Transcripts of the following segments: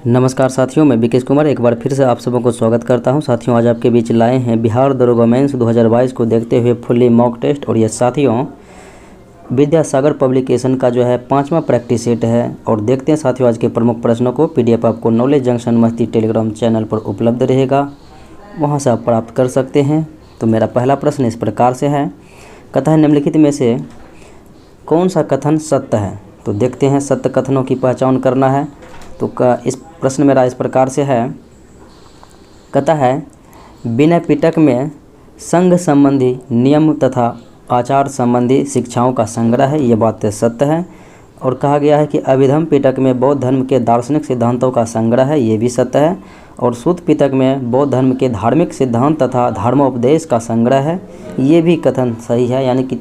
नमस्कार साथियों, मैं विकेश कुमार एक बार फिर से आप सबों को स्वागत करता हूं। साथियों, आज आपके बीच लाए हैं बिहार दरोगा मेंस 2022 को देखते हुए फुल्ली मॉक टेस्ट। और ये साथियों विद्यासागर पब्लिकेशन का जो है 5वां प्रैक्टिस सेट है। और देखते हैं साथियों आज के प्रमुख प्रश्नों को। पीडीएफ आपको नॉलेज जंक्शन मस्ती टेलीग्राम चैनल पर उपलब्ध रहेगा, वहाँ से आप प्राप्त कर सकते हैं। तो मेरा पहला प्रश्न इस प्रकार से है, कहता है निम्नलिखित में से कौन सा कथन सत्य है। तो देखते हैं, सत्य कथनों की पहचान करना है। तो इस प्रश्न मेरा इस प्रकार से है, कहता है विनय पिटक में संघ संबंधी नियम तथा आचार संबंधी शिक्षाओं का संग्रह है, ये बात सत्य है। और कहा गया है कि अभिधम पिटक में बौद्ध धर्म के दार्शनिक सिद्धांतों का संग्रह है, ये भी सत्य है। और सूत पिटक में बौद्ध धर्म के धार्मिक सिद्धांत तथा धर्मोपदेश का संग्रह है, ये भी कथन सही है। यानी कि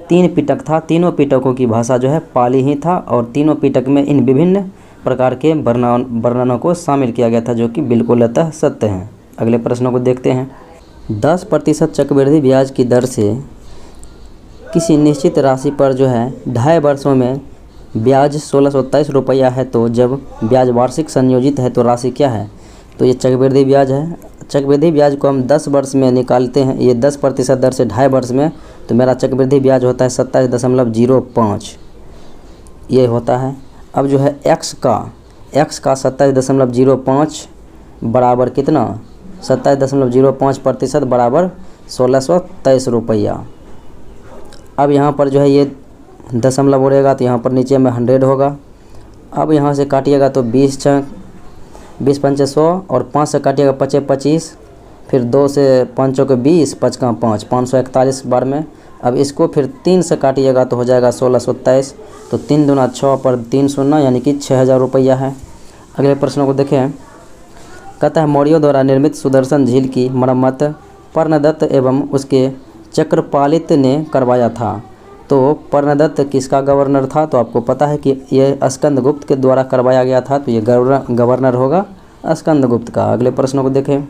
3 पिटक था, तीनों पिटकों की भाषा जो है पाली ही था और तीनों पिटक में इन विभिन्न प्रकार के वर्णनों को शामिल किया गया था, जो कि बिल्कुल अतः सत्य हैं। अगले प्रश्नों को देखते हैं। 10% चक्रवृद्धि ब्याज की दर से किसी निश्चित राशि पर जो है 2.5 वर्षों में ब्याज 1623 रुपया है, तो जब ब्याज वार्षिक संयोजित है तो राशि क्या है। तो ये चक्रवृद्धि ब्याज है। चक्रवृद्धि ब्याज को हम 10 वर्ष में निकालते हैं, ये 10% दर से 2.5 वर्ष में, तो मेरा चक्रवृद्धि ब्याज होता है 27.05 ये होता है। अब जो है x का 27.05 बराबर कितना, 27.05% बराबर 1623 रुपया। अब यहाँ पर जो है ये दशमलव उड़ेगा तो यहाँ पर नीचे में 100 होगा। अब यहाँ से काटिएगा तो 20 पंचे 100 और 5 से काटिएगा 5 25, फिर 2 से 5 के 20, 5 का 5, 541 बार में। अब इसको फिर 3 से काटिएगा तो हो जाएगा 1623, तो 3 दूना 6 पर 3 शून्य यानी कि 6000 रुपया है। अगले प्रश्नों को देखें। कहता है मौर्यों द्वारा निर्मित सुदर्शन झील की मरम्मत पर्णदत्त एवं उसके चक्रपालित ने करवाया था। तो पर्णदत्त किसका गवर्नर था। तो आपको पता है कि यह स्कंदगुप्त के द्वारा करवाया गया था, तो ये गवर्नर होगा स्कंदगुप्त का। अगले प्रश्नों को देखें।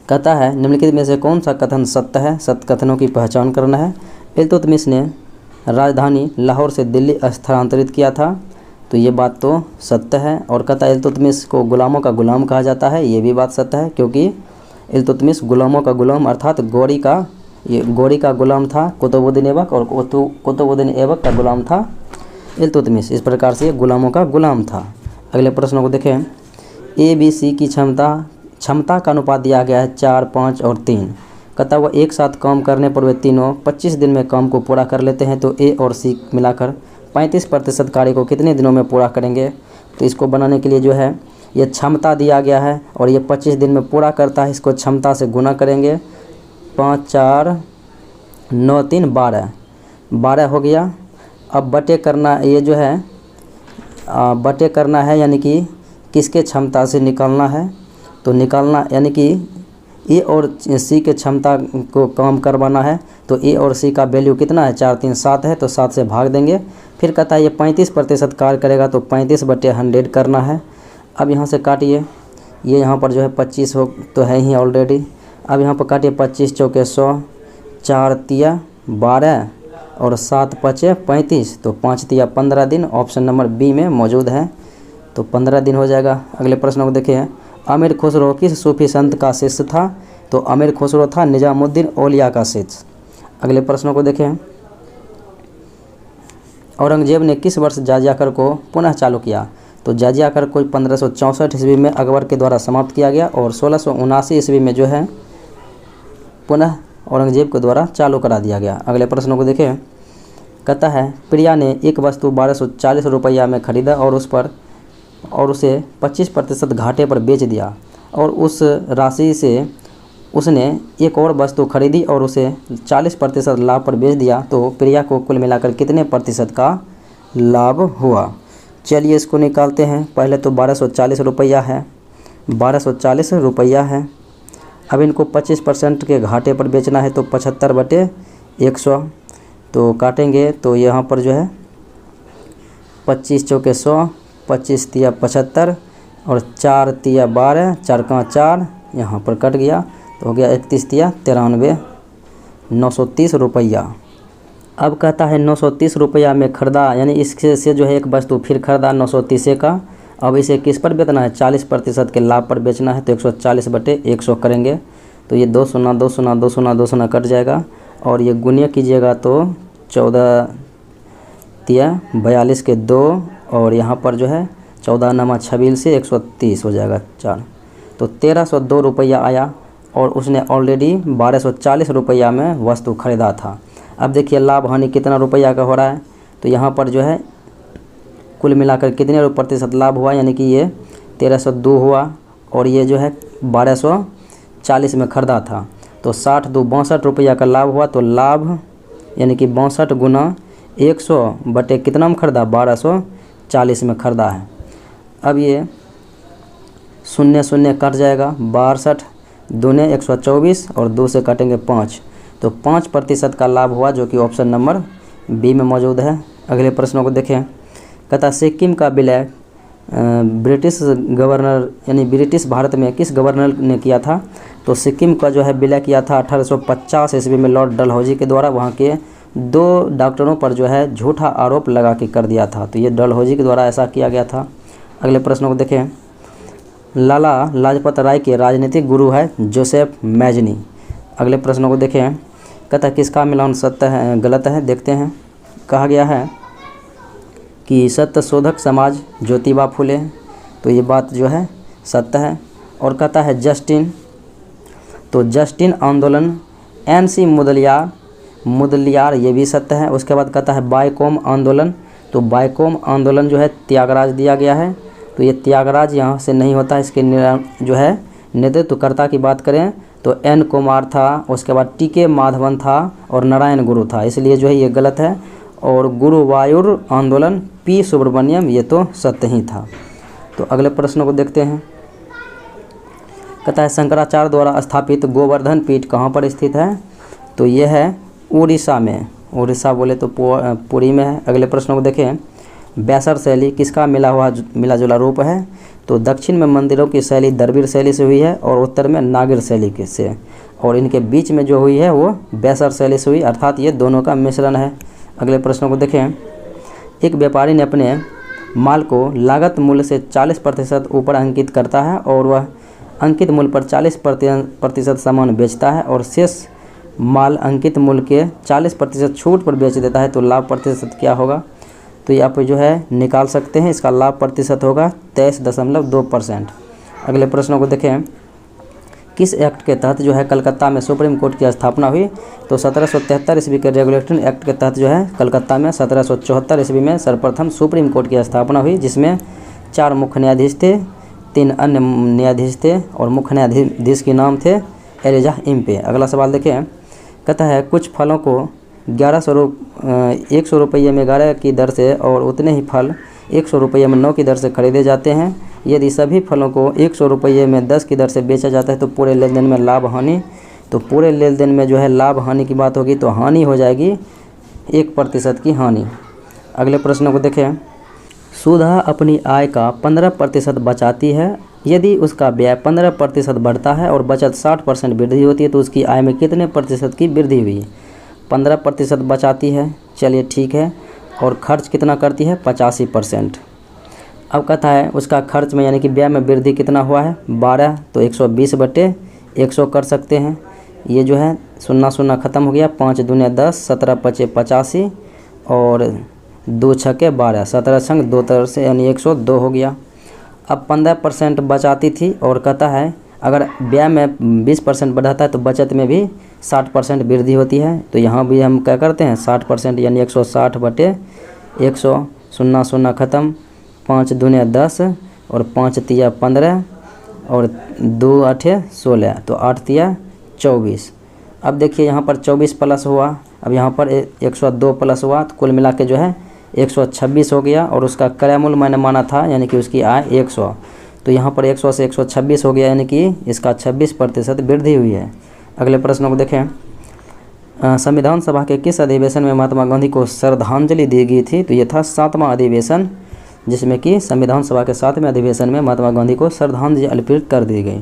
कहता है निम्नलिखित में से कौन सा कथन सत्य है। सत्य कथनों की पहचान करना है। इल्तुतमिश ने राजधानी लाहौर से दिल्ली स्थानांतरित किया था, तो ये बात तो सत्य है। और कहता है इल्तुतमिश को गुलामों का गुलाम कहा जाता है, ये भी बात सत्य है, क्योंकि इल्तुतमिश गुलामों का गुलाम अर्थात गौरी का गुलाम था कुतुबुद्दीन ऐबक, और कुतुबुद्दीन ऐबक का गुलाम था इल्तुतमिश। इस प्रकार से गुलामों का गुलाम था। अगले प्रश्नों को देखें। ABC की क्षमता का अनुपात दिया गया है 4, 5 और 3। कहता वह एक साथ काम करने पर वे तीनों 25 दिन में काम को पूरा कर लेते हैं, तो A और C मिलाकर 35% कार्य को कितने दिनों में पूरा करेंगे। तो इसको बनाने के लिए जो है ये क्षमता दिया गया है और ये 25 दिन में पूरा करता है, इसको क्षमता से गुना करेंगे। 5, 4, 9, 3, 12 हो गया। अब बटे करना, ये जो है बटे करना है, यानी कि किसके क्षमता से निकालना है। तो निकालना यानी कि A और C के क्षमता को काम करवाना है, तो A और C का वैल्यू कितना है, 4, 3, 7 है, तो 7 से भाग देंगे। फिर कहता है ये 35% कार्य करेगा, तो 35/100 करना है। अब यहाँ से काटिए, ये यहाँ पर जो है 25 हो तो है ही ऑलरेडी। अब यहाँ पर काटिए 25 चौके 100, 4 तिया 12 और 7 पचे 35, तो 5 तिया 15 दिन ऑप्शन नंबर बी में मौजूद है, तो 15 दिन हो जाएगा। अगले प्रश्न को देखिए। आमिर खुसरो किस सूफी संत का शिष्य था। तो आमिर खुसरो था निजामुद्दीन औलिया का शिष्य। अगले प्रश्नों को देखें। औरंगजेब ने किस वर्ष जाजिया कर को पुनः चालू किया। तो जाजिया कर को 1564 ईस्वी में अकबर के द्वारा समाप्त किया गया और 1679 ईस्वी में जो है पुनः औरंगजेब के द्वारा चालू करा दिया गया। अगले प्रश्नों को देखें। कहता है प्रिया ने एक वस्तु 1240 रुपया में खरीदा और उसे 25% घाटे पर बेच दिया, और उस राशि से उसने एक और वस्तु खरीदी और उसे 40% लाभ पर बेच दिया, तो प्रिया को कुल मिलाकर कितने प्रतिशत का लाभ हुआ। चलिए इसको निकालते हैं। पहले तो 1240 रुपया है, 1240 रुपया है। अब इनको 25% के घाटे पर बेचना है, तो 75/100, तो काटेंगे तो यहाँ पर जो है 25 चौके 100, 25 तिया 75 और 4 तिया 12, 4 का 4 यहाँ पर कट गया, तो हो गया 31 तिया 93, 930 रुपया। अब कहता है 930 रुपया में ख़रीदा, यानी इससे जो है एक वस्तु फिर ख़रीदा 930 का, अब इसे किस पर बेचना है, 40% के लाभ पर बेचना है, तो 140/100 करेंगे। तो ये 2 शून्य 2 शून्य 2 शून्य 2 शून्य कट जाएगा और ये गुणिया कीजिएगा तो 14 तिया 42 के 2 और यहाँ पर जो है 14 नमा 26 से 130 हो जाएगा 4। तो 1302 रुपया आया और उसने ऑलरेडी 1240 रुपया में वस्तु ख़रीदा था। अब देखिए लाभ हानि कितना रुपया का हो रहा है, तो यहाँ पर जो है कुल मिलाकर कितने प्रतिशत लाभ हुआ, यानी कि ये 1302 हुआ और ये जो है 1240 में ख़रीदा था, तो 60 2 62 रुपया का लाभ हुआ। तो लाभ यानी कि 62 गुना 100 बटे कितना में ख़रीदा, 1240 में ख़रीदा है। अब ये 0 0 कट जाएगा, 62 दूने 124 और 2 से काटेंगे 5, तो 5% का लाभ हुआ, जो कि ऑप्शन नंबर बी में मौजूद है। अगले प्रश्नों को देखें। कहता सिक्किम का विलय ब्रिटिश गवर्नर यानी ब्रिटिश भारत में किस गवर्नर ने किया था, तो सिक्किम का जो है विलय किया था 1850 ईस्वी में लॉर्ड डलहौजी के द्वारा। वहाँ के 2 डॉक्टरों पर जो है झूठा आरोप लगा के कर दिया था, तो ये डलहौजी के द्वारा ऐसा किया गया था। अगले प्रश्नों को देखें। लाला लाजपत राय के राजनीतिक गुरु है जोसेफ मैजनी। अगले प्रश्नों को देखें। कहता किसका मिलान सत्य है गलत है, देखते हैं। कहा गया है कि सत्य शोधक समाज ज्योतिबा फुले, तो ये बात जो है सत्य है। और कहता है जस्टिन, तो जस्टिन आंदोलन NC मुदलियार ये भी सत्य है। उसके बाद कहता है बायकोम आंदोलन, तो बायकोम आंदोलन जो है त्यागराज दिया गया है, तो ये त्यागराज यहाँ से नहीं होता। इसके जो है नेतृत्वकर्ता की बात करें तो N कुमार था, उसके बाद TK माधवन था और नारायण गुरु था, इसलिए जो है ये गलत है। और गुरुवायूर आंदोलन P सुब्रमण्यम ये तो सत्य ही था। तो अगले प्रश्न को देखते हैं। कहता है शंकराचार्य द्वारा स्थापित गोवर्धन पीठ कहाँ पर स्थित है, तो ये है उड़ीसा में। उड़ीसा बोले तो पुरी में है। अगले प्रश्न को देखें। बैसर शैली किसका मिला जुला रूप है, तो दक्षिण में मंदिरों की शैली द्रविड़ शैली से हुई है और उत्तर में नागिर शैली के से, और इनके बीच में जो हुई है वो बैसर शैली से हुई, अर्थात ये दोनों का मिश्रण है। अगले प्रश्नों को देखें। एक व्यापारी ने अपने माल को लागत मूल्य से 40% ऊपर अंकित करता है और वह अंकित मूल्य पर 40% सामान बेचता है और शेष माल अंकित मूल्य के 40% छूट पर बेच देता है, तो लाभ प्रतिशत क्या होगा, तो ये आप जो है निकाल सकते हैं। इसका लाभ प्रतिशत होगा 23.2%। अगले प्रश्नों को देखें। किस एक्ट के तहत जो है कलकत्ता में सुप्रीम कोर्ट की स्थापना हुई, तो 1773 ईस्वी के रेगुलेटरी एक्ट के तहत जो है कलकत्ता में 1774 ईस्वी में सर्वप्रथम सुप्रीम कोर्ट की स्थापना हुई, जिसमें 4 मुख्य न्यायाधीश थे, 3 अन्य न्यायाधीश थे और मुख्य न्यायाधीश के नाम थे एलिजा इम्पे। अगला सवाल देखें। कहता है कुछ फलों को 100 रुपये में 11 की दर से और उतने ही फल 100 रुपये में 9 की दर से खरीदे जाते हैं। यदि सभी फलों को 100 रुपये में 10 की दर से बेचा जाता है तो पूरे लेन देन में लाभ हानि, तो पूरे लेन देन में जो है लाभ हानि की बात होगी तो हानि हो जाएगी 1% की हानि। अगले प्रश्न को देखें। सुधा अपनी आय का 15% बचाती है, यदि उसका व्यय 15% बढ़ता है और बचत 60% वृद्धि होती है तो उसकी आय में कितने प्रतिशत की वृद्धि हुई। 15% बचाती है, चलिए ठीक है, और खर्च कितना करती है 85%। अब कहता है उसका खर्च में यानी कि व्यय में वृद्धि कितना हुआ है 12, तो 120/100 कर सकते हैं। ये जो है 0 0 ख़त्म हो गया, 5 दूने 10, 17 5 85 और 2 6 12, 17 संग 2 तरह से यानी 102 हो गया। अब 15% बचाती थी और कहता है अगर व्यय में 20% बढ़ाता है तो बचत में भी 60% वृद्धि होती है, तो यहाँ भी हम क्या करते हैं 60% यानी 160/100, 0 0 ख़त्म, 5 दूने 10 और 5 तिया 15 और 2 8 16, तो 8 तिया 24। अब देखिए यहाँ पर 24 प्लस हुआ, अब यहाँ पर 102 प्लस हुआ, तो कुल मिला के जो है 126 हो गया और उसका क्रय मूल्य मैंने माना था यानी कि उसकी आय 100, तो यहाँ पर 100 से 126 हो गया यानी कि इसका 26% वृद्धि हुई है। अगले प्रश्न को देखें। संविधान सभा के किस अधिवेशन में महात्मा गांधी को श्रद्धांजलि दी गई थी, तो ये था 7वां अधिवेशन, जिसमें कि संविधान सभा के 7वें अधिवेशन में महात्मा गांधी को श्रद्धांजलि अर्पित कर दी गई।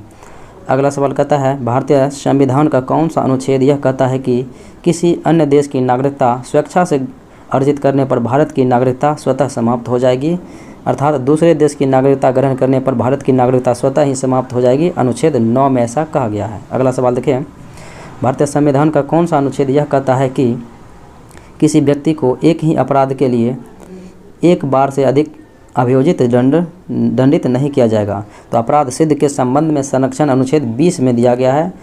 अगला सवाल कहता है भारतीय संविधान का कौन सा अनुच्छेद यह कहता है कि किसी अन्य देश की नागरिकता स्वेच्छा से अर्जित करने पर भारत की नागरिकता स्वतः समाप्त हो जाएगी। अर्थात दूसरे देश की नागरिकता ग्रहण करने पर भारत की नागरिकता स्वतः ही समाप्त हो जाएगी। अनुच्छेद 9 में ऐसा कहा गया है। अगला सवाल देखिए, भारतीय संविधान का कौन सा अनुच्छेद यह कहता है कि किसी व्यक्ति को एक ही अपराध के लिए एक बार से अधिक अभियोजित दंडित नहीं किया जाएगा? तो अपराध सिद्ध के संबंध में संरक्षण अनुच्छेद 20 में दिया गया है,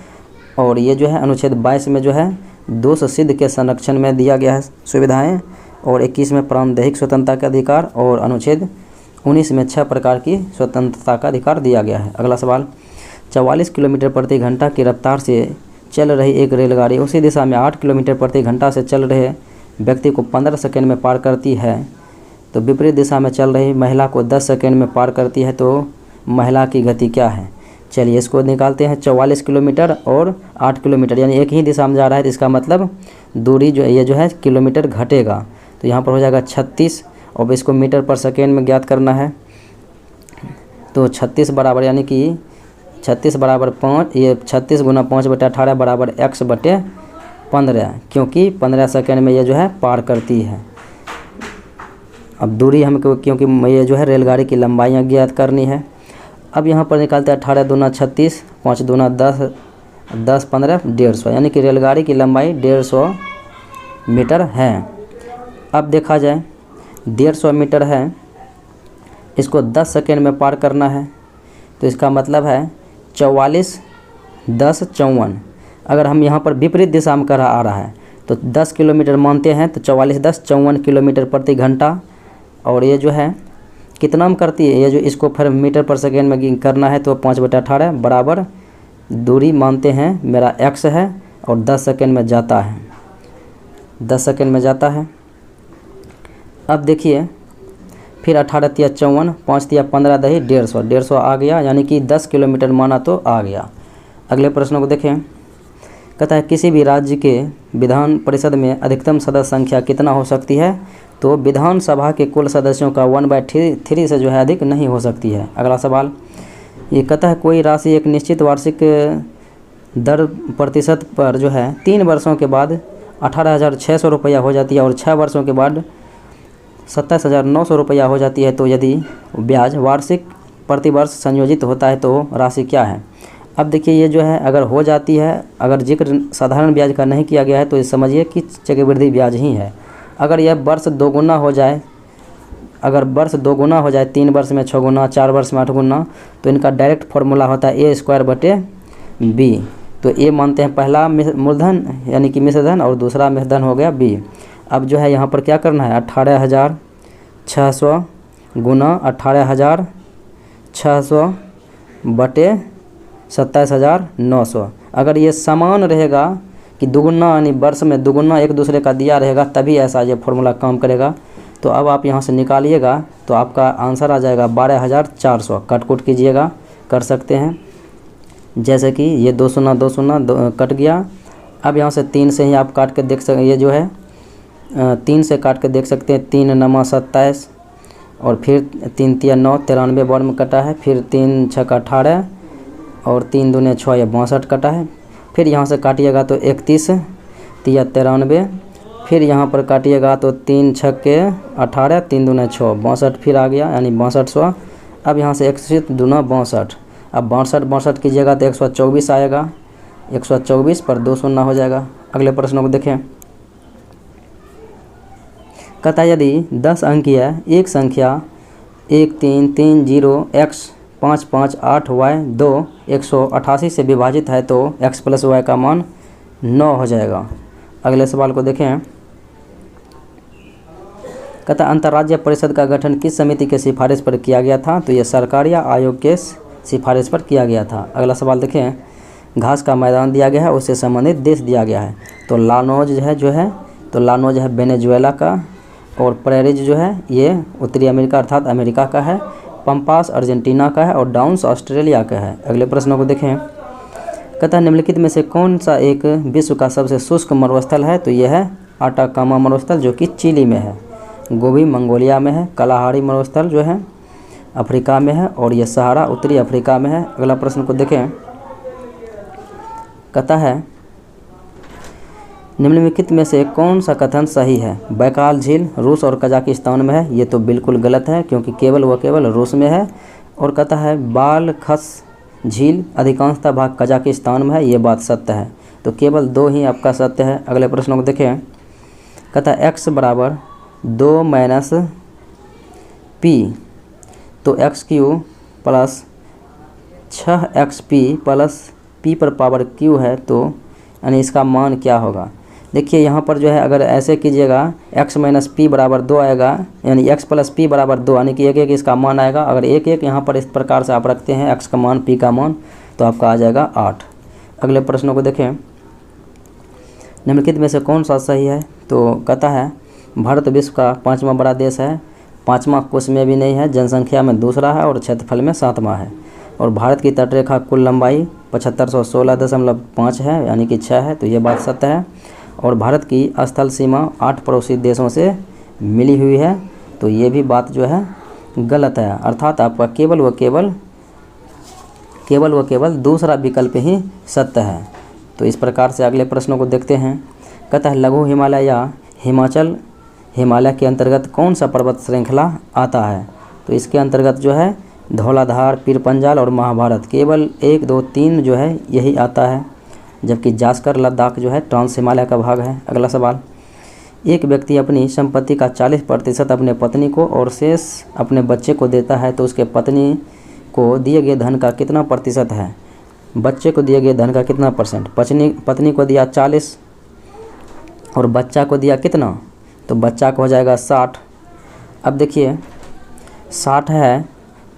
और ये जो है अनुच्छेद 22 में जो है दोष सिद्ध के संरक्षण में दिया गया है सुविधाएं, और 21 में प्राणदैहिक स्वतंत्रता का अधिकार, और अनुच्छेद 19 में 6 प्रकार की स्वतंत्रता का अधिकार दिया गया है। अगला सवाल, 44 किलोमीटर प्रति घंटा की रफ्तार से चल रही एक रेलगाड़ी उसी दिशा में 8 किलोमीटर प्रति घंटा से चल रहे व्यक्ति को 15 सेकंड में पार करती है, तो विपरीत दिशा में चल रही महिला को 10 सेकंड में पार करती है, तो महिला की गति क्या है? चलिए इसको निकालते हैं। 44 किलोमीटर और 8 किलोमीटर यानी एक ही दिशा में जा रहा है, तो इसका मतलब दूरी जो ये जो है किलोमीटर घटेगा, तो यहाँ पर हो जाएगा 36, और इसको मीटर पर सेकेंड में ज्ञात करना है। तो 36 बराबर यानी कि 36 बराबर 5, ये 36 गुना 5/18 बराबर x/15, क्योंकि 15 सेकेंड में ये जो है पार करती है। अब दूरी हमको क्योंकि ये जो है रेलगाड़ी की लंबाई ज्ञात करनी है। अब यहाँ पर निकालते हैं 18 दूना 36, 5 दूना 10, 10 15 150, यानी कि रेलगाड़ी की लंबाई 150 मीटर है। अब देखा जाए 150 मीटर है, इसको 10 सेकेंड में पार करना है, तो इसका मतलब है 44 10 54। अगर हम यहाँ पर विपरीत दिशा में आ रहा है तो 10 किलोमीटर मानते हैं, तो 44 10 54 किलोमीटर प्रति घंटा, और ये जो है कितना में करती है, ये जो इसको फिर मीटर पर सेकेंड में करना है, तो 5/18 बराबर दूरी मानते हैं मेरा x है, और 10 सेकेंड में जाता है, 10 सेकेंड में जाता है। अब देखिए फिर 18 तिया 54, 5 तिया 15 दही 150, 150 आ गया, यानी कि 10 किलोमीटर माना तो आ गया। अगले प्रश्न को देखें, कहता है किसी भी राज्य के विधान परिषद में अधिकतम सदस्य संख्या कितना हो सकती है? तो विधानसभा के कुल सदस्यों का 1/3 से जो है अधिक नहीं हो सकती है। अगला सवाल, ये कहता है कोई राशि एक निश्चित वार्षिक दर प्रतिशत पर जो है 3 वर्षों के बाद 18,600 रुपया हो जाती है, और 6 वर्षों के बाद 27,900 रुपया हो जाती है, तो यदि ब्याज वार्षिक प्रतिवर्ष संयोजित होता है तो राशि क्या है? अब देखिए ये जो है अगर हो जाती है, अगर जिक्र साधारण ब्याज का नहीं किया गया है तो ये समझिए कि चक्रवृद्धि ब्याज ही है। अगर यह वर्ष 2 गुना हो जाए, अगर वर्ष 2 गुना हो जाए, 3 वर्ष में 6 गुना, 4 वर्ष में 8 गुना, तो इनका डायरेक्ट फॉर्मूला होता है a²/b। तो ए मानते हैं पहला मूलधन यानी कि मिश्रधन, और दूसरा मिश्रधन हो गया b। अब जो है यहाँ पर क्या करना है, 18,600 गुना 18,600 बटे 27,900। अगर ये समान रहेगा कि दुगुना यानी वर्ष में दुगुना एक दूसरे का दिया रहेगा, तभी ऐसा ये फॉर्मूला काम करेगा। तो अब आप यहाँ से निकालिएगा तो आपका आंसर आ जाएगा 12,400। कट कीजिएगा, कर सकते हैं, जैसे कि ये 2 शून्य 2 शून्य कट गया। अब यहाँ से 3 से ही आप काट के देख सकते, ये जो है 3 से काट के देख सकते हैं। 3 9 27, और फिर 3 तिया 9 93 बार में कटा है, फिर 3 6 18, और 3 दूने 6 या 62 कटा है। फिर यहाँ से काटिएगा तो 31 तिया 93, फिर यहाँ पर काटिएगा तो 3 6 के 18, 3 दूने 6 62 फिर आ गया, यानी 6200। अब यहाँ से 61 दूना 62, अब 62 कीजिएगा तो 124 आएगा, 124 पर 2 शून्य हो जाएगा। अगले प्रश्न को देखें, कहता है यदि 10 अंकीय एक संख्या 1330x558y2 188 से विभाजित है तो x + y का मान 9 हो जाएगा। अगले सवाल को देखें, कहता अंतर्राज्यीय परिषद का गठन किस समिति के सिफारिश पर किया गया था? तो यह सरकार या आयोग के सिफारिश पर किया गया था। अगला सवाल देखें, घास का मैदान दिया गया है, उससे संबंधित देश दिया गया है। तो लानोज है वेनेजुएला का, और प्रेरिज जो है ये उत्तरी अमेरिका अर्थात अमेरिका का है, पंपास अर्जेंटीना का है, और डाउन्स ऑस्ट्रेलिया का है। अगले प्रश्नों को देखें, कहता है निम्नलिखित में से कौन सा एक विश्व का सबसे शुष्क मरुस्थल है? तो यह है आटाकामा मरुस्थल जो कि चिली में है, गोबी मंगोलिया में है, कलाहारी मरुस्थल जो है अफ्रीका में है, और यह सहारा उत्तरी अफ्रीका में है। अगला प्रश्न को देखें, कहता है निम्नलिखित में से कौन सा कथन सही है? बैकाल झील रूस और कजाकिस्तान में है, ये तो बिल्कुल गलत है क्योंकि केवल रूस में है। और कहता है बालखस झील अधिकांशतः भाग कजाकिस्तान में है, ये बात सत्य है। तो केवल 2 ही आपका सत्य है। अगले प्रश्न को देखें। कहता है x बराबर 2 माइनस पी, तो x³ plus 6xp plus p पर पावर q है, तो यानी इसका मान क्या होगा? देखिए यहाँ पर जो है अगर ऐसे कीजिएगा x माइनस पी बराबर 2 आएगा, यानी x प्लस पी बराबर 2, यानी कि 1 इसका मान आएगा। अगर 1 यहाँ पर इस प्रकार से आप रखते हैं x का मान p का मान, तो आपका आ जाएगा 8। अगले प्रश्नों को देखें। निम्नलिखित में से कौन सा सही है? तो कहता है भारत विश्व का 5वां बड़ा देश है, 5वां कोश में भी नहीं है, जनसंख्या में दूसरा है और क्षेत्रफल में 7वां है। और भारत की तटरेखा कुल लंबाई 7516.5 है, यानी कि 6 है, तो ये बात सत्य है। और भारत की स्थल सीमा 8 पड़ोसी देशों से मिली हुई है, तो ये भी बात जो है गलत है। अर्थात आपका केवल व केवल दूसरा विकल्प ही सत्य है। तो इस प्रकार से अगले प्रश्नों को देखते हैं। कहता है लघु हिमालय या हिमालय के अंतर्गत कौन सा पर्वत श्रृंखला आता है? तो इसके अंतर्गत जो है धौलाधार, पीर पंजाल और महाभारत, केवल 1, 2, 3 जो है यही आता है, जबकि जास्कर लद्दाख जो है ट्रांस हिमालय का भाग है। अगला सवाल। एक व्यक्ति अपनी संपत्ति का 40% अपने पत्नी को और शेष अपने बच्चे को देता है, तो उसके पत्नी को दिए गए धन का कितना प्रतिशत है? बच्चे को दिए गए धन का कितना परसेंट? पत्नी को दिया 40 और बच्चा को दिया कितना? तो बच्चा को हो जाएगा 60। अब देखिए 60 है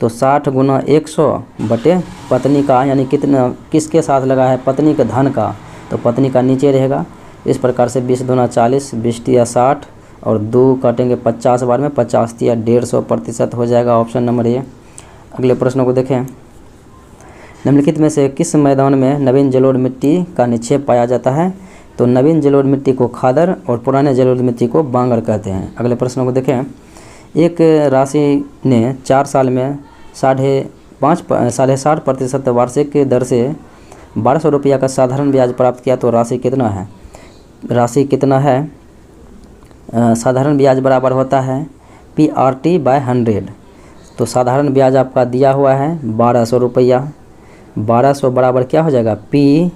तो 60 गुना 100 बटे पत्नी का, यानी कितना किसके साथ लगा है? पत्नी के धन का, तो पत्नी का नीचे रहेगा। इस प्रकार से 20 दूना 40, 20 तिया 60 और 2 काटेंगे 50 बार में, 50 तिया 150% हो जाएगा। Option number A. अगले प्रश्नों को देखें। निम्नलिखित में से किस मैदान में नवीन जलोढ़ मिट्टी का निक्षेप पाया जाता है? तो नवीन जलोढ़ मिट्टी को खादर और पुराने जलोढ़ मिट्टी को बांगर कहते हैं। अगले प्रश्नों को देखें। एक राशि ने 4 साल में 7.5% वार्षिक दर से 1200 रुपया का साधारण ब्याज प्राप्त किया, तो राशि कितना है? साधारण ब्याज बराबर होता है PRT/100। तो साधारण ब्याज आपका दिया हुआ है 1200 रुपया। 1200 बराबर क्या हो जाएगा? P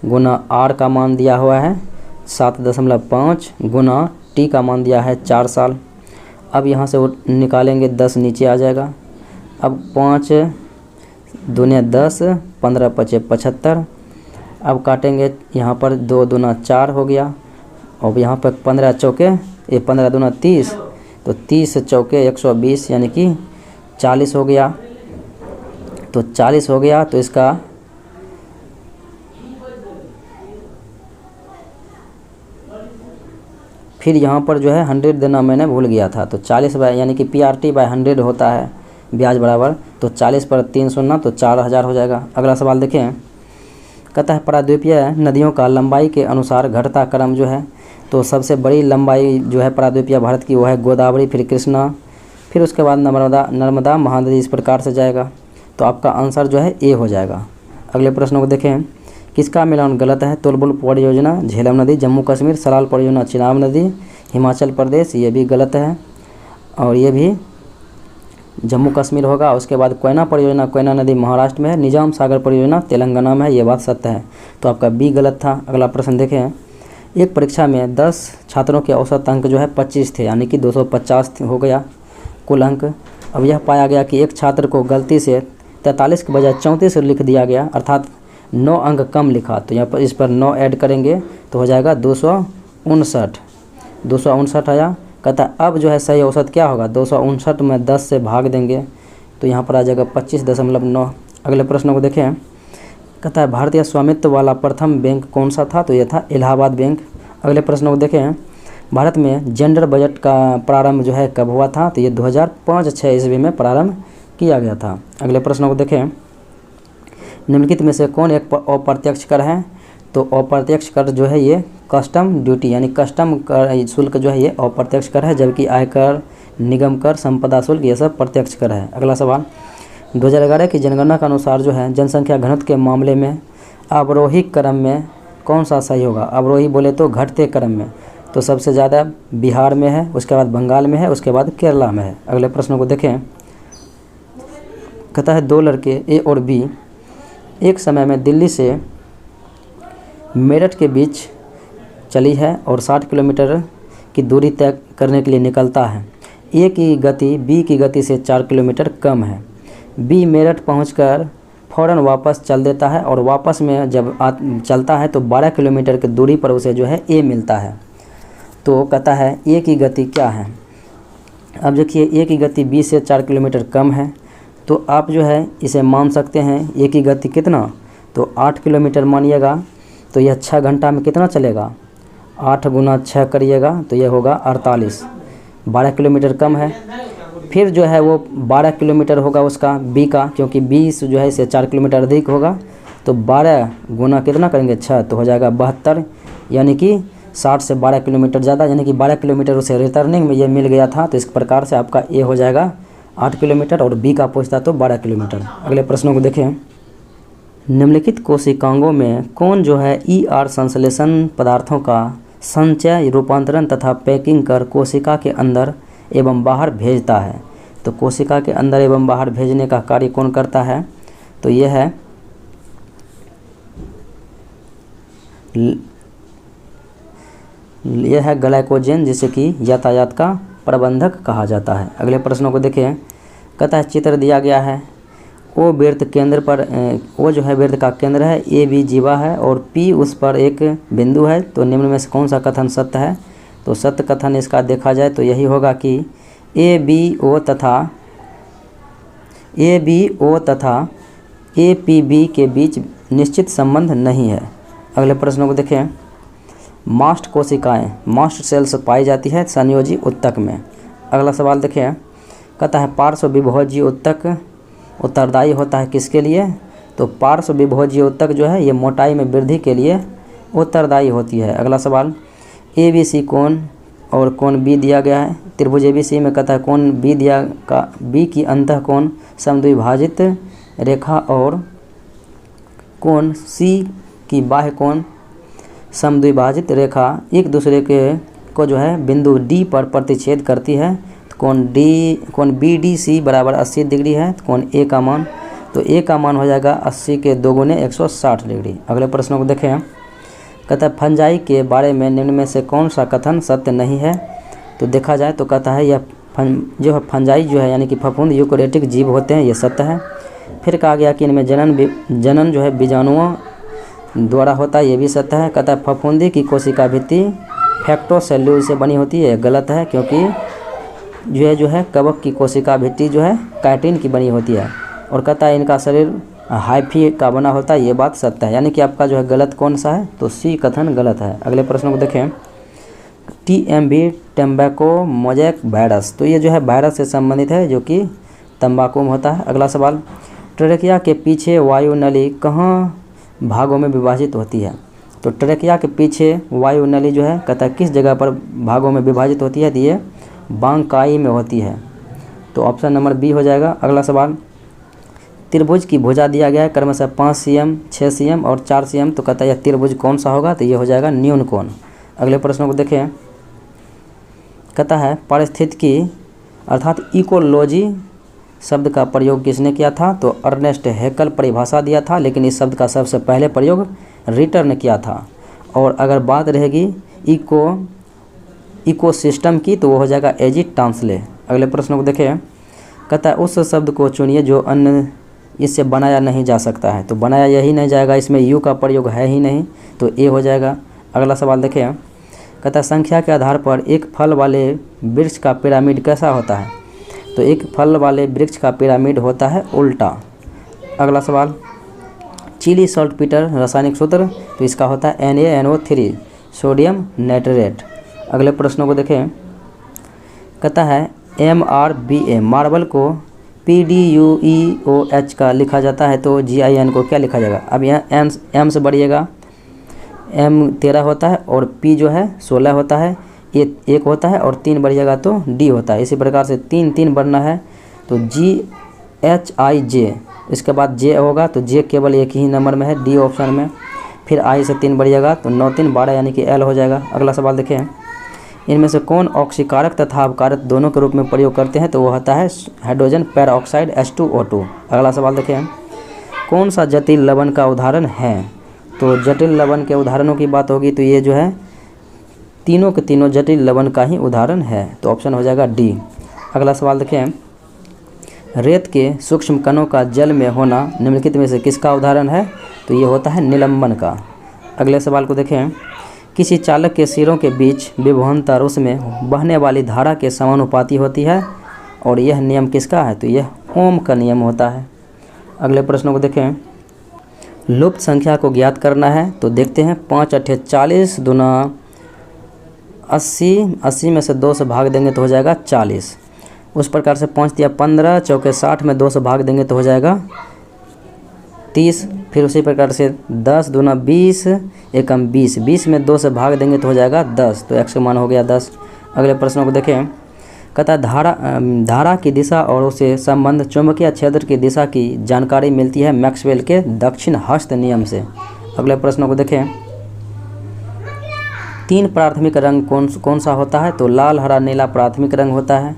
गुना R का मान दिया हुआ है 7.5 गुना T का मान दिया है 4 साल। अब यहाँ से वो निकालेंगे 10 नीचे आ जाएगा। अब 5 दूने 10, 15 पचे 75। अब काटेंगे यहाँ पर 2 दूना 4 हो गया, और यहाँ पर 15 चौके 15 दूना 30, तो 30 चौके 120, यानी कि 40 हो गया। तो 40 हो गया, तो इसका फिर यहाँ पर जो है 100 देना मैंने भूल गया था, तो 40 यानी कि PRT/100 होता है ब्याज बराबर, तो 40 पर 3 शून्य, तो 4000 हो जाएगा। अगला सवाल देखें। कहता है प्रायद्वीपीय नदियों का लंबाई के अनुसार घटता क्रम जो है, तो सबसे बड़ी लंबाई जो है प्रायद्वीपीय भारत की वो है गोदावरी, फिर कृष्णा, फिर उसके बाद नर्मदा महानदी, इस प्रकार से जाएगा। तो आपका आंसर जो है ए हो जाएगा। अगले प्रश्नों को देखें। किसका मिलान गलत है? तुलबुल परियोजना झेलम नदी, जम्मू कश्मीर, सलाल परियोजना चिनाब नदी, हिमाचल प्रदेश, ये भी गलत है, और ये भी जम्मू कश्मीर होगा। उसके बाद कोयना परियोजना कोयना नदी महाराष्ट्र में है, निजाम सागर परियोजना तेलंगाना में है, ये बात सत्य है। तो आपका बी गलत था। अगला प्रश्न देखें। एक परीक्षा में 10 छात्रों के औसत अंक जो है 25 थे, यानी कि 250 हो गया कुल अंक। अब यह पाया गया कि एक छात्र को गलती से 43 के बजाय 34 लिख दिया गया, अर्थात 9 अंक कम लिखा। तो यहाँ पर इस पर 9 ऐड करेंगे तो हो जाएगा 259 आया। कहता है अब जो है सही औसत क्या होगा? 259 में 10 से भाग देंगे, तो यहाँ पर आ जाएगा 25.9। अगले प्रश्न को देखें। कहता है भारतीय स्वामित्व वाला प्रथम बैंक कौन सा था? तो यह था इलाहाबाद बैंक। अगले प्रश्न को देखें। भारत में जेंडर बजट का प्रारंभ जो है कब हुआ था? तो ये 2005-6 ईस्वी में प्रारंभ किया गया था। अगले प्रश्न को देखें। निम्नलिखित में से कौन एक अप्रत्यक्ष कर है? तो अप्रत्यक्ष कर जो है ये कस्टम ड्यूटी, यानी कस्टम कर शुल्क जो है ये अप्रत्यक्ष कर है, जबकि आयकर, निगम कर, संपदा शुल्क ये सब प्रत्यक्ष कर है। अगला सवाल। 2011 की जनगणना के अनुसार जो है जनसंख्या घनत्व के मामले में अवरोही क्रम में कौन सा सही होगा। अवरोही बोले तो घटते क्रम में, तो सबसे ज़्यादा बिहार में है, उसके बाद बंगाल में है, उसके बाद केरला में है। अगले प्रश्न को देखें। कहता है 2 लड़के ए और बी एक समय में दिल्ली से मेरठ के बीच चली है और 60 किलोमीटर की दूरी तय करने के लिए निकलता है। ए की गति बी की गति से 4 किलोमीटर कम है। बी मेरठ पहुंचकर फ़ौरन वापस चल देता है और वापस में जब चलता है तो 12 किलोमीटर की दूरी पर उसे जो है ए मिलता है। तो कहता है ए की गति क्या है। अब देखिए ए की गति बी से 4 किलोमीटर कम है, तो आप जो है इसे मान सकते हैं ए की गति कितना, तो 8 किलोमीटर मानिएगा, तो यह 6 घंटा में कितना चलेगा, 8 गुना 6 करिएगा तो यह होगा 48। 12 किलोमीटर कम है। फिर जो है वो 12 किलोमीटर होगा उसका बी का, क्योंकि बी जो है इसे 4 किलोमीटर अधिक होगा, तो 12 गुना कितना करेंगे 6, तो हो जाएगा 72, यानी कि 60 से 12 किलोमीटर ज़्यादा, यानी कि 12 किलोमीटर उसे रिटर्निंग में ये मिल गया था। तो इस प्रकार से आपका ए हो जाएगा 8 किलोमीटर और बी का पूछता तो 12 किलोमीटर। अगले प्रश्नों को देखें। निम्नलिखित कोशिकांगों में कौन जो है ER संश्लेषण पदार्थों का संचय, रूपांतरण तथा पैकिंग कर कोशिका के अंदर एवं बाहर भेजता है। तो कोशिका के अंदर एवं बाहर भेजने का कार्य कौन करता है, तो यह है ग्लाइकोजन, जिसे कि यातायात का प्रबंधक कहा जाता है। अगले प्रश्नों को देखें। कहता है चित्र दिया गया है, ओ वृत्त केंद्र पर ओ जो है वृत्त का केंद्र है, ए बी जीवा है और पी उस पर एक बिंदु है, तो निम्न में से कौन सा कथन सत्य है। तो सत्य कथन इसका देखा जाए तो यही होगा कि ए बी ओ तथा ए पी बी के बीच निश्चित संबंध नहीं है। अगले प्रश्नों को देखें। मास्ट कोशिकाएं, मास्ट सेल्स पाई जाती है संयोजी उत्तक में। अगला सवाल देखें। कहता है पार्श्व विभोजी उत्तक उत्तरदायी होता है किसके लिए, तो पार्श्व विभोजी उत्तक जो है ये मोटाई में वृद्धि के लिए उत्तरदायी होती है। अगला सवाल। ABC कोण और कोण बी दिया गया है। त्रिभुज ABC में कहता है कोण बी दिया का बी की अंतः कोण समद्विभाजित रेखा और कोण C की बाह्य कोण समद्विभाजित रेखा एक दूसरे के को जो है बिंदु D पर प्रतिच्छेद करती है। तो कोण BDC बराबर 80 डिग्री है। तो कोण A का मान, तो A का मान हो जाएगा 80 के 2 गुने 160 डिग्री। अगले प्रश्नों को देखें। कहता है फंजाई के बारे में निम्न में से कौन सा कथन सत्य नहीं है। तो देखा जाए तो कहता है यह जो है फंजाई जो है यानी कि फफूंद यूकेरियोटिक जीव होते हैं, ये सत्य है। फिर कहा गया कि इनमें जनन जो है बीजाणुओं द्वारा होता है, ये भी सत्य है। कहता है फफूंदी की कोशिका भित्ति फैक्टोसेल्यूल से बनी होती है, गलत है, क्योंकि जो है कवक की कोशिका भित्ति जो है काइटिन की बनी होती है। और कहता है इनका शरीर हाइफी का बना होता है, ये बात सत्य है। यानी कि आपका जो है गलत कौन सा है, तो सी कथन गलत है। अगले प्रश्न को देखें। TMV टम्बैको मोजैक वायरस, तो ये जो है वायरस से संबंधित है जो कि तंबाकू में होता है। अगला सवाल। ट्रेकिया के पीछे वायु नली कहाँ भागों में विभाजित होती है। तो ट्रेकिया के पीछे वायु नली जो है कहता है किस जगह पर भागों में विभाजित होती है, तो ये बांकाई में होती है। तो ऑप्शन नंबर बी हो जाएगा। अगला सवाल। त्रिभुज की भुजा दिया गया है क्रमशः 5 cm, 6 cm और 4 cm, तो कहता है यह त्रिभुज कौन सा होगा, तो ये हो जाएगा न्यून कोण। अगले प्रश्नों को देखें। कहता है पारिस्थितिकी अर्थात इकोलॉजी शब्द का प्रयोग किसने किया था, तो अर्नेस्ट हैकल परिभाषा दिया था, लेकिन इस शब्द का सबसे पहले प्रयोग रिटर ने किया था। और अगर बात रहेगी इकोसिस्टम की, तो वो हो जाएगा एजी टांसले। अगले प्रश्न को देखें। कहता है उस शब्द को चुनिए जो अन्य इससे बनाया नहीं जा सकता है। तो बनाया यही नहीं जाएगा, इसमें यू का प्रयोग है ही नहीं, तो ए हो जाएगा। अगला सवाल देखें। कहता है संख्या के आधार पर एक फल वाले वृक्ष का पिरामिड कैसा होता है। तो एक फल वाले वृक्ष का पिरामिड होता है उल्टा। अगला सवाल। चिली सॉल्ट पीटर रासायनिक सूत्र, तो इसका होता है NaNO3 सोडियम नाइट्रेट। अगले प्रश्नों को देखें। कहता है MRBA मार्बल को PDUEOH का लिखा जाता है, तो GIN को क्या लिखा जाएगा। अब यहाँ M से बढ़िएगा, M 13 होता है और P जो है 16 होता है, ये 1 होता है और 3 बढ़िएगा तो D होता है। इसी प्रकार से 3 बढ़ना है, तो GHIJ, इसके बाद J होगा, तो J केवल एक ही नंबर में है, D ऑप्शन में। फिर आई से 3 बढ़िएगा तो 9 3 12 यानी कि L हो जाएगा। अगला सवाल देखें, इनमें से कौन ऑक्सीकारक तथा अपकारक दोनों के रूप में प्रयोग करते हैं? तो वो होता है हाइड्रोजन पेरोक्साइड H2O2। अगला सवाल देखें, कौन सा जटिल लवण का उदाहरण है? तो जटिल लवण के उदाहरणों की बात होगी तो ये जो है तीनों के तीनों जटिल लवण का ही उदाहरण है, तो ऑप्शन हो जाएगा डी। अगला सवाल देखें, रेत के सूक्ष्म कणों का जल में होना निम्नलिखित में से किसका उदाहरण है? तो ये होता है निलंबन का। अगले सवाल को देखें, किसी चालक के सिरों के बीच विभवांतर उसमें बहने वाली धारा के समानुपाती होती है और यह नियम किसका है? तो यह ओम का नियम होता है। अगले प्रश्नों को देखें, लुप्त संख्या को ज्ञात करना है तो देखते हैं 5 8 40 दूना 80, 80 में से 2 से भाग देंगे तो हो जाएगा 40। उस प्रकार से 5 या 15, चौके 60 में 2 से भाग देंगे तो हो जाएगा 30। फिर उसी प्रकार से 10 दूना 20, एकम 20, 20 में 2 से भाग देंगे तो हो जाएगा 10, तो x का मान हो गया 10। अगले प्रश्नों को देखें, कहता है धारा की दिशा और उसे संबंध चुंबकीय क्षेत्र की दिशा की जानकारी मिलती है मैक्सवेल के दक्षिण हस्त नियम से। अगले प्रश्नों को देखें, 3 प्राथमिक रंग कौन सा होता है? तो लाल हरा नीला प्राथमिक रंग होता है,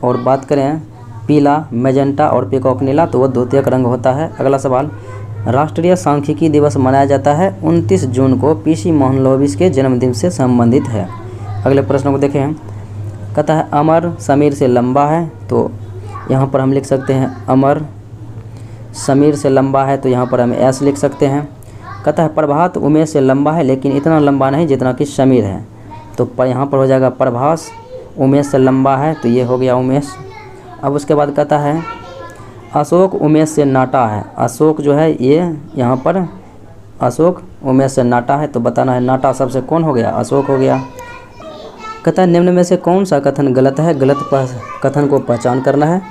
और बात करें पीला मैजेंटा और पीकॉक नीला तो वह द्वितीयक रंग होता है। अगला सवाल, राष्ट्रीय सांख्यिकी दिवस मनाया जाता है 29 जून को PC मोहनलाल के जन्मदिन से संबंधित है। अगले प्रश्नों को देखें, कहता है अमर समीर से लंबा है, तो यहाँ पर हम लिख सकते हैं अमर समीर से लंबा है, तो यहाँ पर हम S लिख सकते हैं। कहता है प्रभात उमेश से लंबा है लेकिन इतना लंबा नहीं जितना कि समीर है, तो यहाँ पर हो जाएगा प्रभास। उमेश से लंबा है तो ये हो गया उमेश। अब उसके बाद कहता है अशोक उमेश से नाटा है, अशोक जो है ये यहाँ पर अशोक उमेश से नाटा है, तो बताना है नाटा सबसे कौन हो गया? अशोक हो गया। कहता है निम्न में से कौन सा कथन गलत है? गलत कथन को पहचान करना है।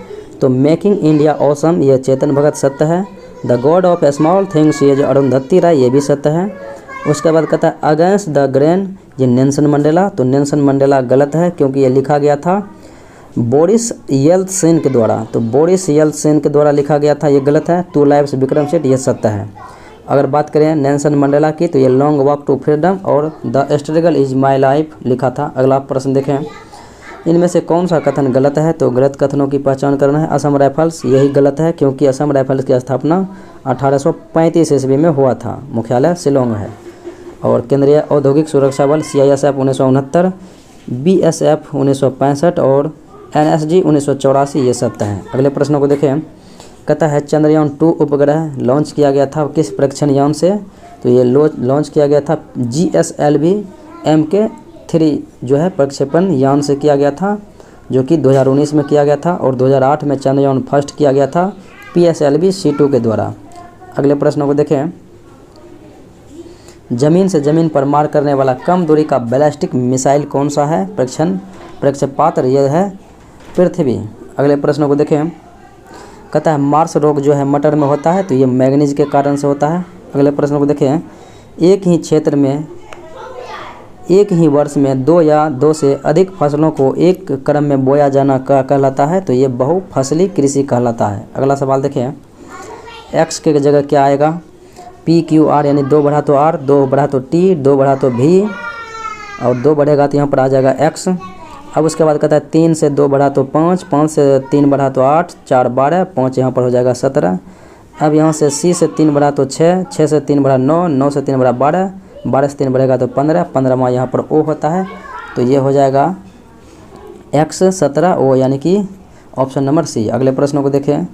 तो मेकिंग इंडिया ऑसम ये चेतन भगत सत्य है। The God of small things ये जो अरुंधति राय ये भी सत्य है। उसके बाद कहता है अगेंस्ट द ग्रेन ये नेल्सन मंडेला, तो नेल्सन मंडेला गलत है क्योंकि ये लिखा गया था बोरिस येल्त्सिन के द्वारा, तो बोरिस येल्त्सिन के द्वारा लिखा गया था, ये गलत है। 2 लाइव्स विक्रम सेठ ये सत्य है। अगर बात करें नेल्सन मंडेला की तो ये लॉन्ग वॉक टू फ्रीडम और the struggle is my life लिखा था। अगला प्रश्न देखें, इनमें से कौन सा कथन गलत है? तो गलत कथनों की पहचान करना है। असम राइफल्स यही गलत है क्योंकि असम राइफल्स की स्थापना 1835 ईस्वी में हुआ था, मुख्यालय शिलोंग है। और केंद्रीय औद्योगिक सुरक्षा बल CISF 1969, BSF 1965 और NSG 1984 ये सत्य हैं। अगले प्रश्नों को देखें, कहता है चंद्रयान 2 उपग्रह लॉन्च किया गया था किस प्रक्षेपण यान से? तो ये लॉन्च किया गया था GSLV MK3 जो है प्रक्षेपण यान से किया गया था, जो कि 2019 में किया गया था, और 2008 में चंद्रयान फर्स्ट किया गया था PSLV C2 के द्वारा। अगले प्रश्नों को देखें, जमीन से जमीन पर मार करने वाला कम दूरी का बैलिस्टिक मिसाइल कौन सा है? प्रक्षेपास्त्र यह है पृथ्वी। अगले प्रश्नों को देखें, कहता है मार्स रोग जो है मटर में होता है, तो ये मैग्नीज के कारण से होता है। अगले प्रश्नों को देखें, एक ही क्षेत्र में एक ही वर्ष में 2 या 2 से अधिक फसलों को एक क्रम में बोया जाना कहलाता है, तो ये बहुफसली कृषि कहलाता है। अगला सवाल देखें, x के जगह क्या आएगा? PQR यानी 2 बढ़ा तो R, 2 बढ़ा तो T, 2 बढ़ा तो V, और 2 बढ़ेगा तो यहाँ पर आ जाएगा x। अब उसके बाद कहता है 3 से 2 बढ़ा तो 5, 5 से 3 बढ़ा तो 8, 4 12, 5 यहाँ पर हो जाएगा 17। अब यहाँ से C से 3 बढ़ा तो 6, 6 से 3 बढ़ा 9, 9 से 3 बढ़ा 12, 12 से 3 बढ़ेगा तो 15, 15 में यहाँ पर O होता है, तो ये हो जाएगा x 17 O यानी कि ऑप्शन नंबर C। अगले प्रश्नों को देखें,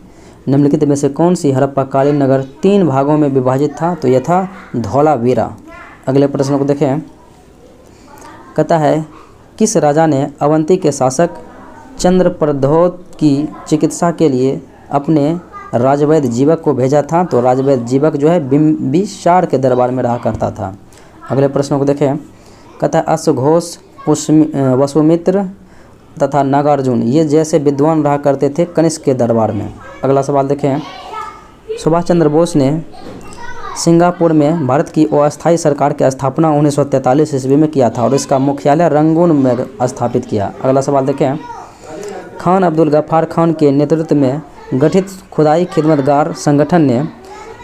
निम्नलिखित में से कौन सी हड़प्पाकालीन नगर 3 भागों में विभाजित था? तो यह था धौलावीरा। अगले प्रश्नों को देखें, कहता है किस राजा ने अवंती के शासक चंद्रप्रद्योत की चिकित्सा के लिए अपने राजवैद्य जीवक को भेजा था? तो राजवैद्य जीवक जो है बिंबिसार के दरबार में रहा करता था। अगले प्रश्नों को देखें, कहता है अश्वघोष, वसुमित्र तथा नागार्जुन ये जैसे विद्वान रहा करते थे कनिष्क के दरबार में। अगला सवाल देखें, सुभाष चंद्र बोस ने सिंगापुर में भारत की अस्थायी सरकार की स्थापना 1943 ईस्वी में किया था और इसका मुख्यालय रंगून में स्थापित किया। अगला सवाल देखें, खान अब्दुल गफ्फार खान के नेतृत्व में गठित खुदाई खिदमतगार संगठन ने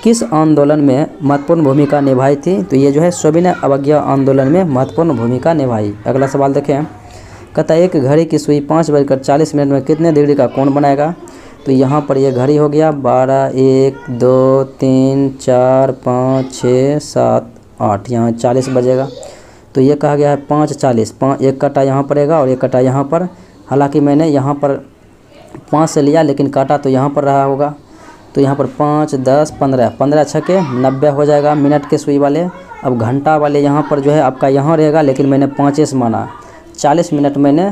किस आंदोलन में महत्वपूर्ण भूमिका निभाई थी? तो ये जो है सविनय अवज्ञा आंदोलन में महत्वपूर्ण भूमिका निभाई। अगला सवाल देखें, कहता है एक घड़ी की सुई 5:40 में कितने डिग्री का कोण बनाएगा? तो यहाँ पर ये घड़ी हो गया 12, 1, 2, 3, 4, 5, 6, 7, 8, यहाँ 40 बजेगा। तो ये कहा गया है 5:40, एक कटा यहाँ पड़ेगा और एक कटा यहाँ पर। हालांकि मैंने यहाँ पर 5 से लिया, लेकिन काटा तो यहाँ पर रहा होगा। तो यहाँ पर 5, 10, 15, 15 छक्के 90 हो जाएगा मिनट के सुई वाले। अब घंटा वाले यहाँ पर जो है आपका यहाँ रहेगा, लेकिन मैंने 5 से माना। 40 मिनट मैंने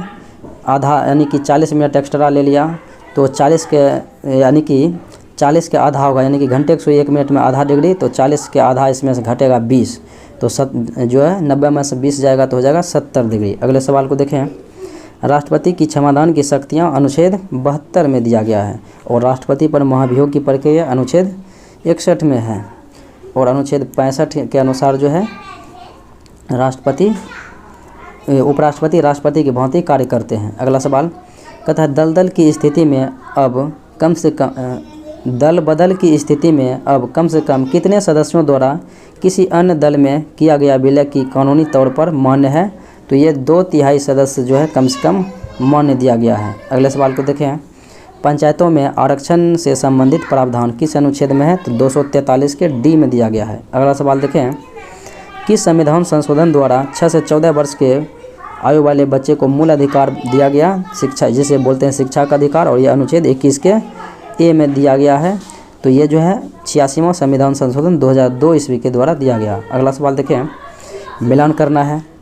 आधा, यानी कि 40 मिनट एक्स्ट्रा ले लिया। तो 40 के यानी कि 40 के आधा होगा, यानी कि घंटे की सुई 1 मिनट में आधा डिग्री। तो 40 के आधा इसमें से घटेगा 20, तो जो है 90 में से 20 जाएगा तो हो जाएगा 70 डिग्री। अगले सवाल को देखें, राष्ट्रपति की क्षमादान की शक्तियाँ अनुच्छेद 72 में दिया गया है और राष्ट्रपति पर महाभियोग की प्रक्रिया अनुच्छेद 61 में है और अनुच्छेद 65 के अनुसार जो है राष्ट्रपति, उपराष्ट्रपति राष्ट्रपति की भांति कार्य करते हैं। अगला सवाल कहता है दल बदल की स्थिति में अब कम से कम कितने सदस्यों द्वारा किसी अन्य दल में किया गया विलय की कानूनी तौर पर मान्य है? तो ये 2/3 सदस्य जो है कम से कम मान्य दिया गया है। अगले सवाल को देखें, पंचायतों में आरक्षण से संबंधित प्रावधान किस अनुच्छेद में है? तो 243 के डी में दिया गया है। अगला सवाल देखें, किस संविधान संशोधन द्वारा 6 से 14 वर्ष के आयु वाले बच्चे को मूल अधिकार दिया गया शिक्षा, जिसे बोलते हैं शिक्षा का अधिकार, और यह अनुच्छेद 21 के ए में दिया गया है। तो ये जो है 86वां संविधान संशोधन 2002 ईस्वी के द्वारा दिया गया। अगला सवाल देखें, मिलान करना है,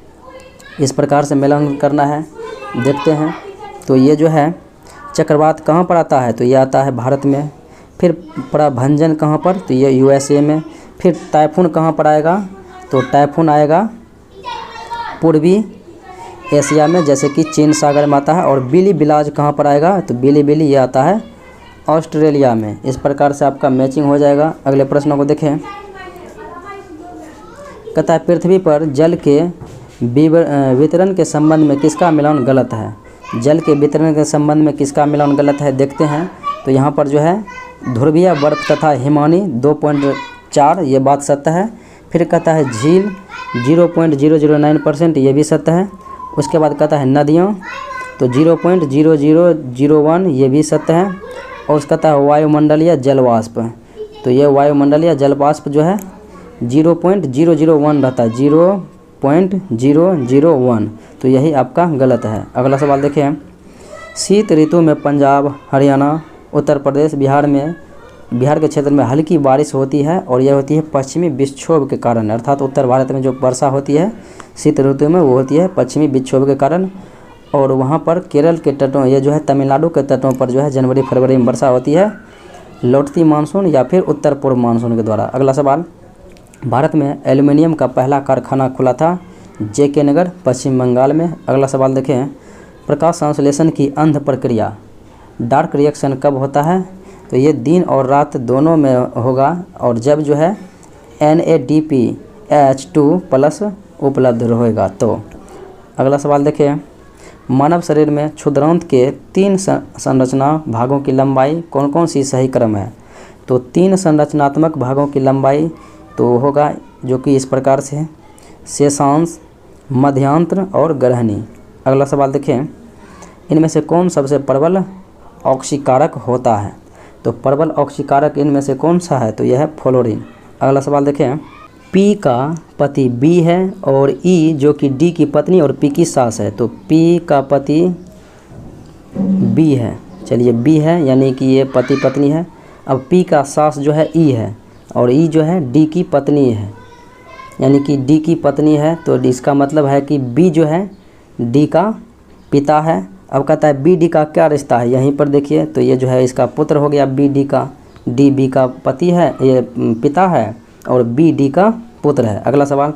इस प्रकार से मिलान करना है, देखते हैं। तो ये जो है चक्रवात कहाँ पर आता है? तो ये आता है भारत में। फिर प्रभंजन कहाँ पर? तो ये USA में। फिर टाइफून कहाँ पर आएगा? तो टाइफून आएगा पूर्वी एशिया में, जैसे कि चीन सागर में आता है। और बिली बिलाज कहाँ पर आएगा? तो बिली ये आता है ऑस्ट्रेलिया में। इस प्रकार से आपका मैचिंग हो जाएगा। अगले प्रश्नों को देखें, कहता है पृथ्वी पर जल के वितरण के संबंध में किसका मिलान गलत है? जल के वितरण के संबंध में किसका मिलान गलत है, देखते हैं। तो यहाँ पर जो है ध्रुवीय बर्फ तथा हिमानी 2.4, ये बात सत्य है। फिर कहता है झील 0.009%, ये भी सत्य है। उसके बाद कहता है नदियाँ, तो 0.0001, ये भी सत्य है। और उसका कहता है वायुमंडलीय जलवाष्प, तो ये वायुमंडलीय जलवाष्प जो है 0.001 रहता है, 0.001, तो यही आपका गलत है। अगला सवाल देखें, शीत ऋतु में पंजाब, हरियाणा, उत्तर प्रदेश, बिहार के क्षेत्र में हल्की बारिश होती है और यह होती है पश्चिमी विक्षोभ के कारण। अर्थात उत्तर भारत में जो वर्षा होती है शीत ऋतु में, वो होती है पश्चिमी विक्षोभ के कारण। और वहाँ पर केरल के तटों, ये जो है तमिलनाडु के तटों पर जो है जनवरी फरवरी में वर्षा होती है लौटती मानसून या फिर उत्तर पूर्व मानसून के द्वारा। अगला सवाल, भारत में एल्युमिनियम का पहला कारखाना खुला था JK नगर, पश्चिम बंगाल में। अगला सवाल देखें, प्रकाश संश्लेषण की अंध प्रक्रिया डार्क रिएक्शन कब होता है? तो ये दिन और रात दोनों में होगा, और जब जो है NADPH2+ उपलब्ध रहेगा तो। अगला सवाल देखें, मानव शरीर में क्षुद्रांत के 3 संरचना भागों की लंबाई कौन कौन सी सही क्रम है? तो 3 संरचनात्मक भागों की लंबाई तो होगा जो कि इस प्रकार से है, शेषांश, मध्यांतर और ग्रहणी। अगला सवाल देखें, इनमें से कौन सबसे प्रबल ऑक्सीकारक होता है? तो प्रबल ऑक्सीकारक इनमें से कौन सा है? तो यह है फ्लोरीन। अगला सवाल देखें, P का पति B है और E जो कि D की पत्नी और P की सास है। तो P का पति B है, चलिए B है, यानी कि ये पति पत्नी है। अब P का सास जो है E है और E जो है D की पत्नी है, यानी कि D की पत्नी है। तो इसका मतलब है कि B जो है D का पिता है। अब कहता है BD का क्या रिश्ता है, यहीं पर देखिए। तो ये जो है इसका पुत्र हो गया BD का, DB का पति है, ये पिता है, और BD का पुत्र है। अगला सवाल,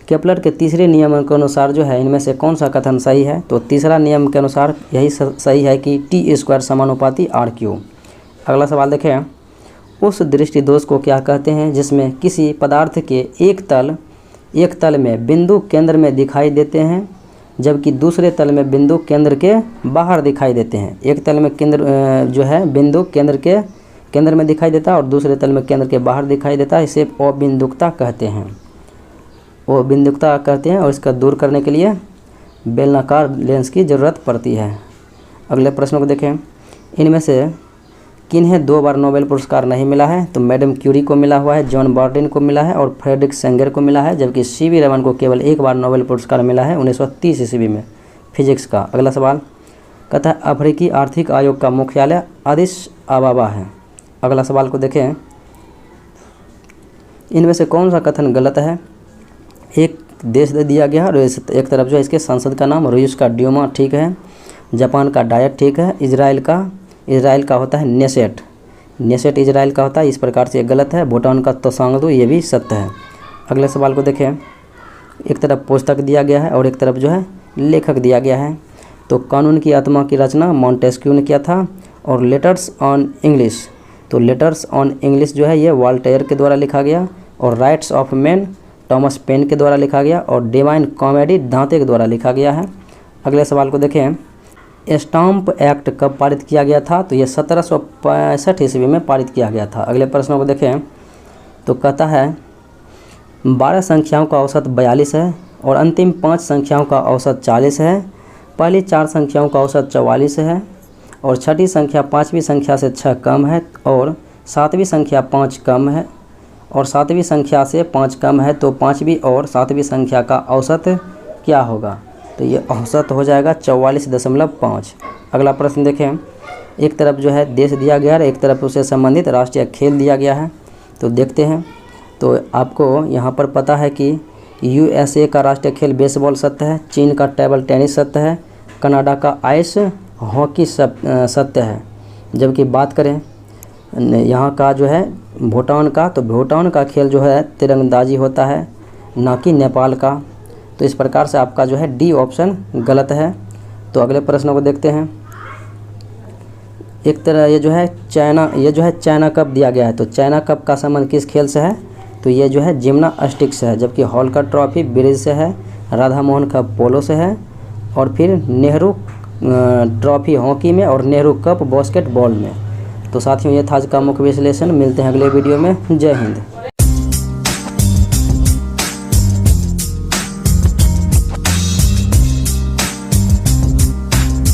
केपलर के तीसरे नियम के अनुसार जो है इनमें से कौन सा कथन सही है? तो तीसरा नियम के अनुसार यही सही है कि T² समानुपाती RQ। अगला सवाल देखें, उस दृष्टि दोष को क्या कहते हैं जिसमें किसी पदार्थ के एक तल में बिंदु केंद्र में दिखाई देते हैं जबकि दूसरे तल में बिंदु केंद्र के बाहर दिखाई देते हैं? एक तल में केंद्र जो है बिंदु केंद्र के केंद्र में दिखाई देता है और दूसरे तल में केंद्र के बाहर दिखाई देता है, इसे अबिंदुकता कहते हैं। अबिंदुकता कहते हैं और इसका दूर करने के लिए बेलनाकार लेंस की ज़रूरत पड़ती है। अगले प्रश्न को देखें, इनमें से किन्हें 2 बार नोबेल पुरस्कार नहीं मिला है? तो मैडम क्यूरी को मिला हुआ है, जॉन बॉर्डिन को मिला है और फ्रेडरिक सेंगर को मिला है, जबकि सीवी रमन को केवल 1 बार नोबेल पुरस्कार मिला है 1930 ईस्वी में फिजिक्स का। अगला सवाल कहता है अफ्रीकी आर्थिक आयोग का मुख्यालय अदिस अबाबा है। अगला सवाल को देखें, इनमें से कौन सा कथन गलत है? एक देश दे दिया गया और एक तरफ जो है इसके संसद का नाम, रूस का ड्यूमा ठीक है, जापान का डायट ठीक है, इजराइल का होता है नेसेट इजराइल का होता है, इस प्रकार से ये गलत है। भूटान का तोसांगदू ये भी सत्य है। अगले सवाल को देखें, एक तरफ पुस्तक दिया गया है और एक तरफ जो है लेखक दिया गया है। तो कानून की आत्मा की रचना मॉन्टेस्क्यू ने किया था और लेटर्स ऑन इंग्लिश, तो लेटर्स ऑन इंग्लिश जो है ये वॉल्टेयर के द्वारा लिखा गया और rights of man Thomas pen के द्वारा लिखा गया और डिवाइन कॉमेडी दांते के द्वारा लिखा गया है। अगले सवाल को देखें, स्टाम्प एक्ट कब पारित किया गया था? तो ये 1765 ईस्वी में पारित किया गया था। अगले प्रश्नों को देखें, तो कहता है 12 संख्याओं का औसत 42 है और अंतिम 5 संख्याओं का औसत 40 है। पहली 4 संख्याओं का औसत 44 है और छठी संख्या 5वीं संख्या से 6 कम है और 7वीं संख्या 5 कम है और 7वीं संख्या से 5 कम है, तो 5वीं और 7वीं संख्या का औसत क्या होगा? तो ये औसत हो जाएगा 44.5। अगला प्रश्न देखें, एक तरफ जो है देश दिया गया है, एक तरफ उससे संबंधित राष्ट्रीय खेल दिया गया है। तो देखते हैं, तो आपको यहाँ पर पता है कि USA का राष्ट्रीय खेल बेसबॉल सत्य है, चीन का टेबल टेनिस सत्य है, कनाडा का आइस हॉकी सत्य है। जबकि बात करें यहाँ का जो है भूटान का, तो भूटान का खेल जो है तिरंदाजी होता है, ना कि नेपाल का। तो इस प्रकार से आपका जो है डी ऑप्शन गलत है। तो अगले प्रश्नों को देखते हैं, एक तरह ये जो है चाइना कप दिया गया है। तो चाइना कप का संबंध किस खेल से है? तो ये जो है जिम्नास्टिक्स से है, जबकि हॉलकर ट्रॉफी ब्रिज से है, राधा मोहन कप पोलो से है और फिर नेहरू ट्रॉफी हॉकी में और नेहरू कप बास्केटबॉल में। तो साथियों ये था आज का मुख्य विश्लेषण। मिलते हैं अगले वीडियो में। जय हिंद।